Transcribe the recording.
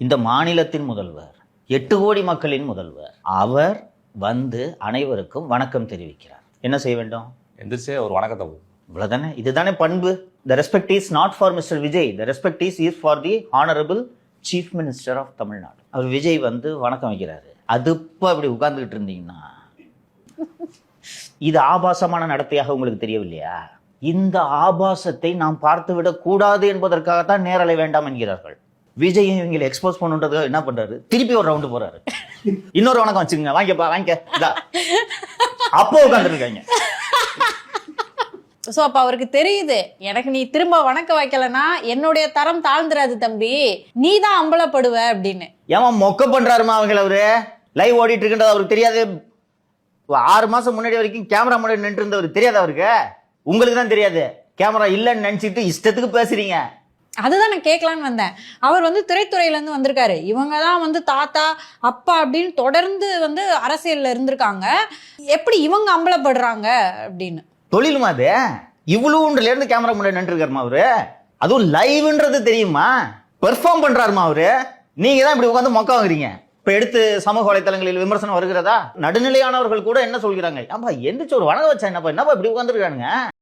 இந்த மாநிலத்தின் முதல்வர், 8 கோடி மக்களின் முதல்வர், அவர் வந்து அனைவருக்கும் வணக்கம் தெரிவிக்கிறார். என்ன செய்ய வேண்டும்? எந்திரிச்சே ஒரு வணக்கத்தை இவ்வளவுதானே. இதுதானே பண்பு. The respect is not for Mr. Vijay. The respect is for the honorable Chief Minister of Tamil Nadu. அவர் விஜய் வந்து வணக்கம் வைக்கிறாரு. அதுப்ப அப்படி உட்கார்ந்துகிட்டு இருந்தீங்கன்னா இது ஆபாசமான நடத்தையாக உங்களுக்கு தெரியவில்லையா? இந்த ஆபாசத்தை நாம் பார்த்து விடக் கூடாது என்பதற்காகத்தான் நேரலை வேண்டாம் என்கிறார்கள். விஜய் இவங்களை எக்ஸ்போஸ் பண்ணுன்றதுக்காக என்ன பண்றாரு? திருப்பி ஒரு ரவுண்டு போறாரு. இன்னொரு வணக்கம் வச்சுங்க, வாங்கிப்பா வாங்கிக்க. அப்போ உட்காந்துருக்காங்க. சோ அப்ப அவருக்கு தெரியுது, எனக்கு நீ திரும்ப வணக்க வைக்கலன்னா என்னுடைய தரம் தாழ்ந்துராது தம்பி, நீ தான் அம்பலப்படுவ அப்படின்னு. ஏமா மொக்க பண்றாருமா அவங்கள? அவரு லைவ் ஓடிட்டு இருக்கின்றது அவருக்கு தெரியாது. 6 மாசம் முன்னாடி வரைக்கும் கேமரா முன்னாடி நின்று இருந்தவர் தெரியாது அவருக்கு? உங்களுக்கு தான் தெரியாது. கேமரா இல்லைன்னு நினைச்சிட்டு இஷ்டத்துக்கு பேசுறீங்க. அதுதான் நான் கேட்கலான்னு வந்தேன். அவர் வந்து திரைத்துறையில இருந்து வந்திருக்காரு. இவங்க தான் வந்து தாத்தா அப்பா அப்படின்னு தொடர்ந்து வந்து அரசியல்ல இருந்திருக்காங்க. எப்படி இவங்க அம்பலப்படுறாங்க அப்படின்னு. தொழிலுமா அது? இவ்வளவுல இருந்து கேமரா முன்னாடி நின்று இருக்காருமா அவரு? அதுவும் லைவ்ன்றது தெரியுமா? பெர்ஃபார்ம் பண்றாருமா அவரு? நீங்க தான் இப்படி உட்காந்து மொக்க வாங்குறீங்க. இப்ப எடுத்து சமூக வலைத்தளங்களில் விமர்சனம் வருகிறதா? நடுநிலையானவர்கள் கூட என்ன சொல்கிறாங்க? ஆமா எந்திரிச்சு ஒரு வணக்கம் வச்சா என்னப்பா இப்படி உட்காந்துருக்கானுங்க.